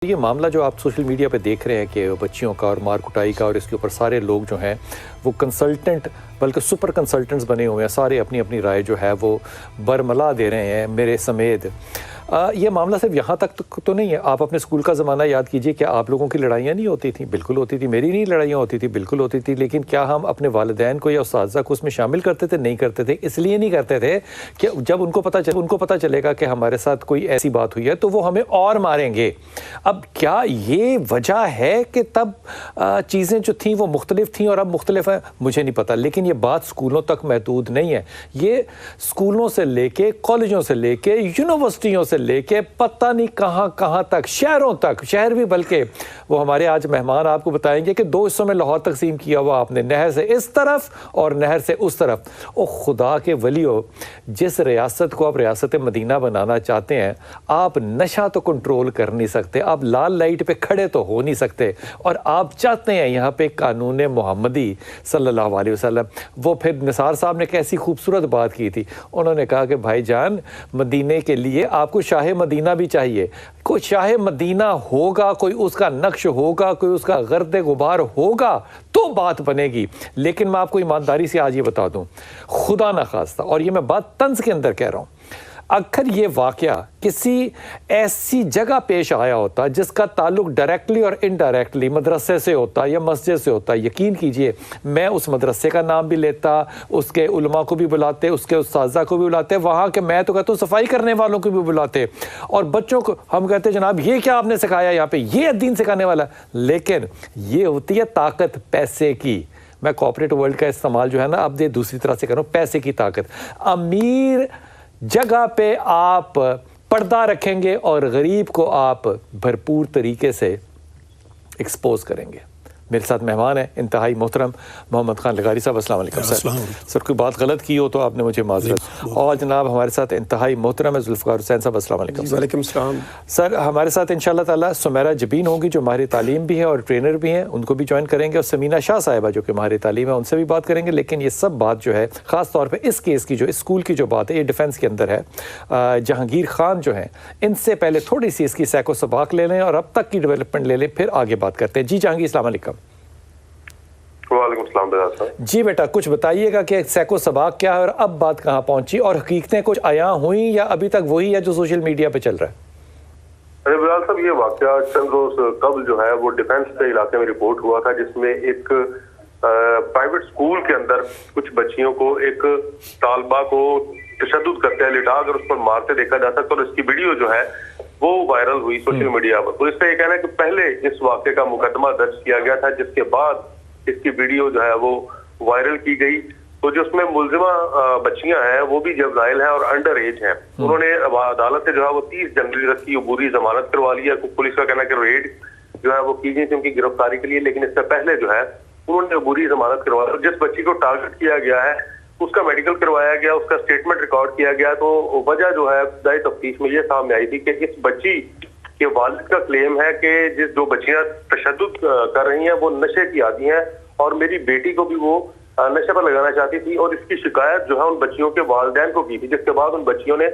یہ معاملہ جو آپ سوشل میڈیا پہ دیکھ رہے ہیں کہ بچیوں کا اور مار کٹائی کا، اور اس کے اوپر سارے لوگ جو ہیں وہ کنسلٹنٹ بلکہ سپر کنسلٹنٹس بنے ہوئے ہیں، سارے اپنی اپنی رائے جو ہے وہ برملا دے رہے ہیں میرے سمیت۔ یہ معاملہ صرف یہاں تک تو نہیں ہے۔ آپ اپنے اسکول کا زمانہ یاد کیجئے کہ آپ لوگوں کی لڑائیاں نہیں ہوتی تھیں، بالکل ہوتی تھی، میری نہیں لڑائیاں ہوتی تھی، بالکل ہوتی تھی، لیکن کیا ہم اپنے والدین کو یا اساتذہ کو اس میں شامل کرتے تھے؟ نہیں کرتے تھے۔ اس لیے نہیں کرتے تھے کہ جب ان کو پتہ چلے گا کہ ہمارے ساتھ کوئی ایسی بات ہوئی ہے تو وہ ہمیں اور ماریں گے۔ اب کیا یہ وجہ ہے کہ تب چیزیں جو تھیں وہ مختلف تھیں اور اب مختلف ہیں؟ مجھے نہیں پتہ، لیکن یہ بات اسکولوں تک محدود نہیں ہے۔ یہ اسکولوں سے لے کے کالجوں سے لے کے یونیورسٹیوں سے لے کے پتہ نہیں کہاں تک، شہروں تک، شہر بھی بلکہ وہ ہمارے آج مہمان آپ کو بتائیں گے کہ 2 حصوں میں لاہور تقسیم کیا ہوا آپ نے، نہر سے اس طرف اور نہر سے اس طرف۔ او خدا کے ولیو، جس ریاست کو آپ ریاست مدینہ بنانا چاہتے ہیں، آپ نشہ تو کنٹرول کر نہیں سکتے، آپ لال لائٹ پہ کھڑے تو ہو نہیں سکتے، اور آپ چاہتے ہیں یہاں پہ قانون محمدی صلی اللہ علیہ وسلم۔ وہ پھر نثار صاحب نے کیسی خوبصورت بات کی تھی، انہوں نے کہا کہ بھائی جان، مدینے کے لیے آپ کو شاہ مدینہ بھی چاہیے۔ کوئی شاہ مدینہ ہوگا، کوئی اس کا نقش ہوگا، کوئی اس کا گرد غبار ہوگا تو بات بنے گی۔ لیکن میں آپ کو ایمانداری سے آج یہ بتا دوں، خدا نخواستہ، اور یہ میں بات طنز کے اندر کہہ رہا ہوں، اگر یہ واقعہ کسی ایسی جگہ پیش آیا ہوتا جس کا تعلق ڈائریکٹلی اور انڈائریکٹلی مدرسے سے ہوتا یا مسجد سے ہوتا، یقین کیجئے میں اس مدرسے کا نام بھی لیتا، اس کے علماء کو بھی بلاتے، اس کے اساتذہ کو بھی بلاتے، وہاں کے میں تو کہتا ہوں صفائی کرنے والوں کو بھی بلاتے، اور بچوں کو ہم کہتے جناب یہ کیا آپ نے سکھایا یہاں پہ، یہ دین سکھانے والا۔ لیکن یہ ہوتی ہے طاقت پیسے کی۔ میں کارپوریٹ ورلڈ کا استعمال جو ہے نا اب دوسری طرح سے کر رہا ہوں، پیسے کی طاقت۔ امیر جگہ پہ آپ پردہ رکھیں گے اور غریب کو آپ بھرپور طریقے سے ایکسپوز کریں گے۔ میرے ساتھ مہمان ہیں انتہائی محترم محمد خان لغاری صاحب، السلام علیکم سر۔ کوئی بات غلط کی ہو تو آپ نے مجھے معذرت۔ اور جناب ہمارے ساتھ انتہائی محترم ہے ذوالفقار حسین صاحب، السلام علیکم۔ وعلیکم السلام سر۔ ہمارے ساتھ انشاءاللہ تعالیٰ سمیرہ جبین ہوں گی جو ماہر تعلیم بھی ہیں اور ٹرینر بھی ہیں، ان کو بھی جوائن کریں گے، اور سمینہ شاہ صاحبہ جو کہ ماہر تعلیم ہے، ان سے بھی بات کریں گے۔ لیکن یہ سب بات جو ہے خاص طور پہ اس کیس کی، جو اسکول کی جو بات ہے، یہ ڈیفینس کے اندر ہے۔ جہانگیر خان جو ہیں، ان سے پہلے تھوڑی سی اس کی سیکو سباق لے لیں اور اب تک کی ڈیولپمنٹ لے لیں، پھر آگے بات کرتے ہیں۔ جی جہانگیر، السلام علیکم۔ وعلیکم السلام بیدار صاحب۔ جی بیٹا، کچھ بتائیے گا کہ سیکو سباق کیا ہے اور اب بات کہاں پہنچی، اور حقیقتیں کچھ عیاں ہوئیں یا ابھی تک وہی ہے جو سوشل میڈیا پہ چل رہا ہے؟ بیدار صاحب، یہ واقعہ چند روز قبل جو ہے وہ ڈیفینس کے علاقے میں رپورٹ ہوا تھا، جس میں ایک پرائیویٹ اسکول کے اندر کچھ بچیوں کو ایک طالبہ کو تشدد کرتے ہیں، لٹا کر اس پر مارتے دیکھا جا سکتا، اور اس کی ویڈیو جو ہے وہ وائرل ہوئی سوشل میڈیا پر۔ پولیس کا یہ کہنا ہے کہ پہلے اس واقعے کا مقدمہ درج کیا گیا تھا، جس کے بعد اس کی ویڈیو جو ہے وہ وائرل کی گئی۔ تو جو اس میں ملزمہ بچیاں ہیں وہ بھی جوزائل ہیں اور انڈر ایج ہیں، انہوں نے عدالت سے جو ہے وہ 30 جنوری تک کی عبوری ضمانت کروا لی ہے۔ پولیس کا کہنا ہے کہ ریڈ جو ہے وہ کی گئی تھی ان کی گرفتاری کے لیے، لیکن اس سے پہلے جو ہے انہوں نے عبوری ضمانت کروایا۔ جس بچی کو ٹارگٹ کیا گیا ہے اس کا میڈیکل کروایا گیا، اس کا اسٹیٹمنٹ ریکارڈ کیا گیا۔ تو وجہ جو ہے ابتدائی تفتیش میں یہ سامنے آئی تھی کہ اس بچی کے والد کا کلیم ہے کہ جو بچیاں تشدد کر رہی ہیں وہ نشے کی عادی ہیں، اور میری بیٹی کو بھی وہ نشے پر لگانا چاہتی تھی، اور اس کی شکایت جو ہے ان بچیوں کے والدین کو کی تھی، جس کے بعد ان بچیوں نے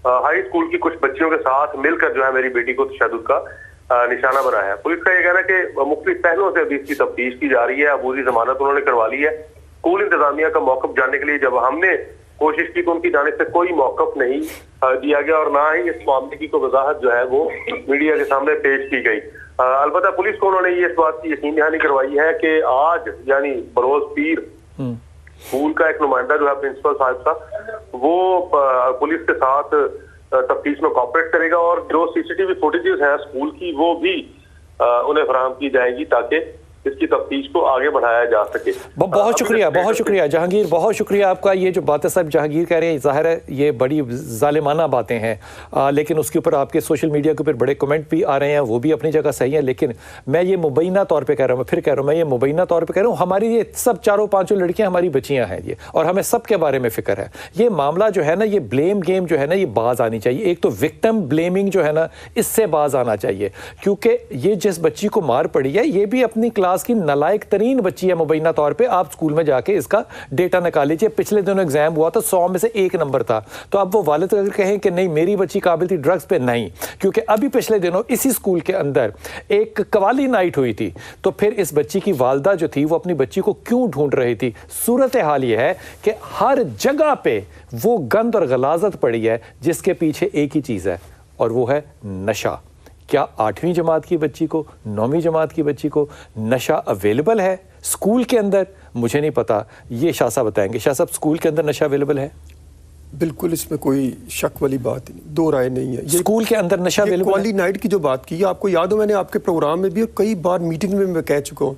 ہائی اسکول کی کچھ بچیوں کے ساتھ مل کر جو ہے میری بیٹی کو تشدد کا نشانہ بنایا ہے۔ پولیس کا یہ کہنا ہے کہ مختلف پہلوؤں سے ابھی اس کی تفتیش کی جا رہی ہے۔ عبوری ضمانت انہوں نے کروا لی ہے۔ اسکول انتظامیہ کا موقف جاننے کے لیے جب ہم نے کوشش کی تو ان کی جانب سے کوئی موقف نہیں دیا گیا، اور نہ ہی اس معاملے کی کوئی وضاحت جو ہے وہ میڈیا کے سامنے پیش کی گئی۔ البتہ پولیس کو انہوں نے یہ اس بات کی یقین دہانی کروائی ہے کہ آج یعنی بروز پیر اسکول کا ایک نمائندہ جو ہے پرنسپل صاحب کا، وہ پولیس کے ساتھ تفتیش میں کوآپریٹ کرے گا، اور جو CCTV فوٹیجز ہیں اسکول کی وہ بھی انہیں فراہم کی جائے گی تاکہ اس کی تفتیش کو آگے بڑھایا جا سکے۔ بہت شکریہ جہانگیر، بہت شکریہ آپ کا۔ یہ جو باتیں صاحب جہانگیر کہہ رہے ہیں ظاہر ہے یہ بڑی ظالمانہ باتیں ہیں، لیکن اس کے اوپر آپ کے سوشل میڈیا کے اوپر بڑے کمنٹ بھی آ رہے ہیں، وہ بھی اپنی جگہ صحیح ہیں، لیکن میں یہ مبینہ طور پہ کہہ رہا ہوں، میں پھر کہہ رہا ہوں، میں یہ مبینہ طور پہ کہہ رہا ہوں، ہماری یہ سب 4-5 لڑکیاں ہماری بچیاں ہیں یہ، اور ہمیں سب کے بارے میں فکر ہے۔ یہ معاملہ جو ہے نا، یہ بلیم گیم جو ہے نا، یہ باز آنی چاہیے۔ ایک تو وکٹم بلیمنگ جو ہے نا، اس سے باز آنا چاہیے، کیونکہ یہ جس بچی کو مار پڑی ہے یہ بھی اپنی کلاس کلاس کی نالائق ترین بچی ہے مبینہ طور پہ, آپ اسکول میں جا کے اس کا ڈیٹا نکال لیجیے. پچھلے دنوں ایگزام ہوا تھا, 100 میں سے 1 نمبر تھا. تو اب وہ والد اگر کہیں کہ نہیں میری بچی قابل تھی ڈرگس پہ, نہیں, کیونکہ ابھی پچھلے دنوں اسی اسکول کے اندر ایک قوالی نائٹ ہوئی تھی. تو پھر اس بچی کی والدہ جو تھی وہ اپنی بچی کو کیوں ڈھونڈ رہی تھی؟ صورتحال یہ ہے کہ ہر جگہ پہ وہ گند اور غلاظت پڑی ہے جس کے پیچھے ایک ہی چیز ہے, اور وہ ہے نشہ. کیا 8ویں جماعت کی بچی کو, 9ویں جماعت کی بچی کو نشہ اویلیبل ہے اسکول کے اندر؟ مجھے نہیں پتا, یہ شاہ صاحب بتائیں گے. شاہ صاحب, اسکول کے اندر نشہ اویلیبل ہے؟ بالکل, اس میں کوئی شک والی بات نہیں, دو رائے نہیں ہے. اسکول کے اندر نشہ اویلیبل ہے؟ قوالی نائٹ کی جو بات کی, آپ کو یاد ہو میں نے آپ کے پروگرام میں بھی اور کئی بار میٹنگ میں کہہ چکا ہوں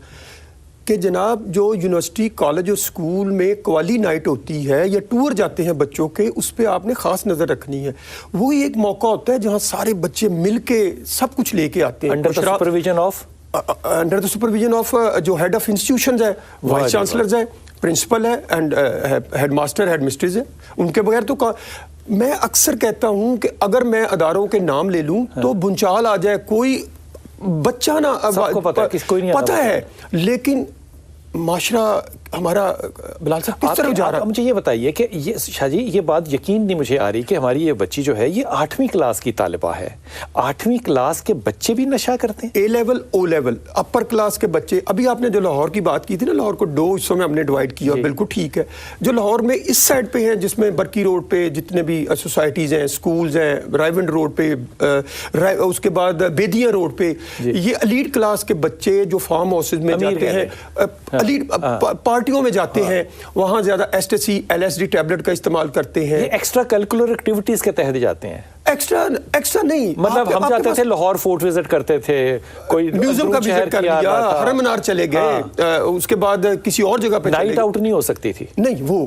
کہ جناب جو یونیورسٹی, کالج اور اسکول میں قوالی نائٹ ہوتی ہے یا ٹور جاتے ہیں بچوں کے, اس پہ آپ نے خاص نظر رکھنی ہے. وہی ایک موقع ہوتا ہے جہاں سارے بچے مل کے سب کچھ لے کے آتے ہیں انڈر دا سپرویژن آف جو ہیڈ آف انسٹیٹیوشنز ہے, وائس چانسلرز ہے, پرنسپل ہے and headmaster, headmistresses ہے. ان کے بغیر تو میں اکثر کہتا ہوں کہ اگر میں اداروں کے نام لے لوں تو بنچال آ جائے, کوئی بچہ نہ پتہ ہے, لیکن معاشرہ ہمارا بلال صاحب کس طرح جا رہا ہے؟ مجھے یہ بتائیے کہ یہ شاہ جی یہ بات یقین نہیں مجھے آ رہی کہ ہماری یہ بچی جو ہے یہ 8ویں کلاس کی طالبہ ہے. 8ویں کلاس کے بچے بھی نشہ کرتے ہیں؟ A level, O level, upper class کے بچے. ابھی آپ نے جو لاہور کی بات کی تھی نا, لاہور کو 2 حصوں میں ہم نے ڈیوائڈ کیا, بالکل ٹھیک ہے. جو لاہور میں اس سائڈ پہ ہیں جس میں برکی روڈ پہ جتنے بھی سوسائٹیز ہیں, سکولز ہیں, رائیونڈ روڈ پہ, اس کے بعد بیدیاں روڈ پہ, یہ ایلیٹ کلاس کے بچے جو فارم ہاؤسز میں جاتے ہیں, ایلیٹ پارٹیوں میں جاتے ہیں, وہاں زیادہ S T C, L S D tablet کا استعمال کرتے ہیں. یہ ایکسٹرا کیلکولر ایکٹیویٹیز کے تحت جاتے ہیں. ایکسٹرا نہیں, مطلب ہم جاتے تھے لاہور فورٹ وزٹ کرتے تھے, کوئی میوزیم کا وزٹ کر لیا, ہرم منار چلے گئے, اس کے بعد کسی اور جگہ پہ نائٹ آؤٹ نہیں ہو سکتی تھی. نہیں, وہ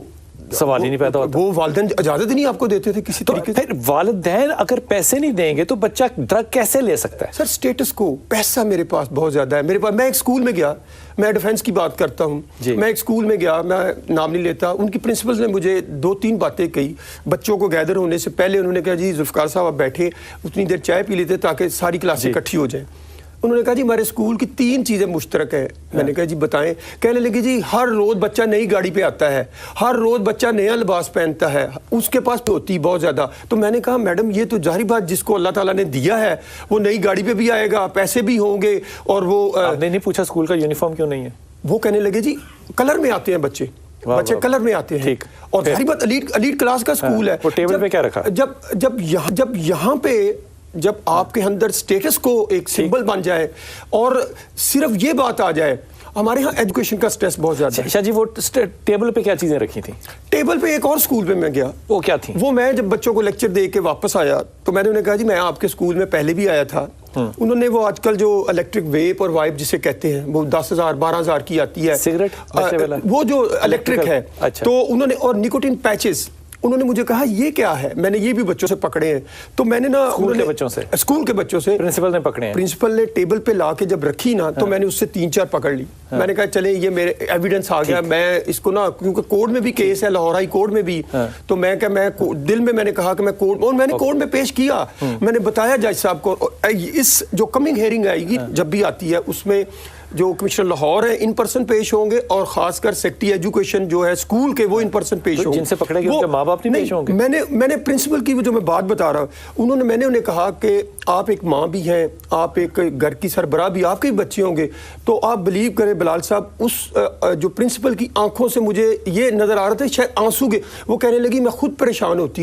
سوال ہی نہیں پیدا ہوتا. وہ والدین اجازت نہیں آپ کو دیتے تھے کسی طریقے سے. پھر والدین اگر پیسے نہیں دیں گے تو بچہ ڈرگ کیسے لے سکتا ہے؟ سر اسٹیٹس کو, پیسہ میرے پاس بہت زیادہ ہے. میرے پاس, میں ایک اسکول میں گیا, میں ڈیفینس کی بات کرتا ہوں, میں ایک اسکول میں گیا, میں نام نہیں لیتا, ان کی پرنسپلز نے مجھے 2-3 باتیں کہی. بچوں کو گیدر ہونے سے پہلے انہوں نے کہا جی ذوالفقار صاحب آپ بیٹھے, اتنی دیر چائے پی لیتے تاکہ ساری کلاسیں اکٹھی ہو جائیں. انہوں نے کہا جی ہمارے اسکول کی 3 چیزیں مشترک ہیں. میں نے کہا جی بتائیں. کہنے لگے جی ہر روز بچہ نئی گاڑی پہ آتا ہے, ہر روز بچہ نیا لباس پہنتا ہے, اس کے پاس ہوتی بہت زیادہ. تو میں نے کہا میڈم یہ تو ظاہری بات, جس کو اللہ تعالیٰ نے دیا ہے وہ نئی گاڑی پہ بھی آئے گا, پیسے بھی ہوں گے. اور وہ آپ نے نہیں پوچھا اسکول کا یونیفارم کیوں نہیں ہے؟ وہ کہنے لگے جی کلر میں آتے ہیں بچے, بچے کلر میں آتے ہیں. اور ظاہری بات ایلیٹ کلاس کا اسکول ہے. وہ ٹیبل پہ کیا رکھا؟ جب یہاں پہ جب آپ کے اندر سٹیٹس کو ایک سمبل بن جائے اور صرف یہ بات آ جائے, ہمارے ہاں ایجوکیشن کا سٹریس بہت زیادہ ہے. شاہ جی وہ ٹیبل پہ کیا چیزیں رکھی تھیں؟ ٹیبل پہ ایک اور اسکول پہ میں گیا, وہ کیا تھی؟ وہ میں جب بچوں کو لیکچر دے کے واپس آیا تو میں نے انہیں کہا جی میں آپ کے اسکول میں پہلے بھی آیا تھا. انہوں نے وہ آج کل جو الیکٹرک ویپ اور وائپ جسے کہتے ہیں وہ 10,000 12,000 کی آتی ہے, سگریٹ وہ جو الیکٹرک ہے, تو انہوں نے, اور نیکوٹین پیچز, انہوں نے مجھے کہا یہ کیا ہے. میں نے یہ بھی بچوں سے پکڑے ہیں. تو میں نے نا اسکول کے بچوں سے پرنسپل نے پکڑے ہیں. پرنسپل نے ٹیبل پہ لا کے جب رکھی نا تو میں نے اس سے 3-4 پکڑ لی. میں نے کہا چلیں یہ میرے ایویڈنس آ گیا, میں اس کو نا, کیونکہ کورٹ میں بھی کیس ہے, لاہور ہائی کورٹ میں بھی, تو میں دل میں نے کہا کہ میں کورٹ, اور میں نے کورٹ میں پیش کیا. میں نے بتایا جج صاحب کو, اس جو کمنگ ہیئرنگ آئے گی جب بھی آتی ہے اس میں جو کمشنر لاہور ہیں ان پرسن پیش ہوں گے, اور خاص کر سیکٹری ایجوکیشن جو ہے اسکول کے وہ ان پرسن پیش ہوں گے. جن سے پکڑے گئے ان کے ماں باپ نہیں پیش ہوں گے. میں نے پرنسپل کی جو میں بات بتا رہا ہوں, میں نے انہیں کہا کہ آپ ایک ماں بھی ہیں, آپ ایک گھر کی سربراہ بھی, آپ کے بچے ہوں گے, تو آپ بلیو کریں بلال صاحب, اس جو پرنسپل کی آنکھوں سے مجھے یہ نظر آ رہا تھا شاید آنسو کے, وہ کہنے لگی میں خود پریشان ہوتی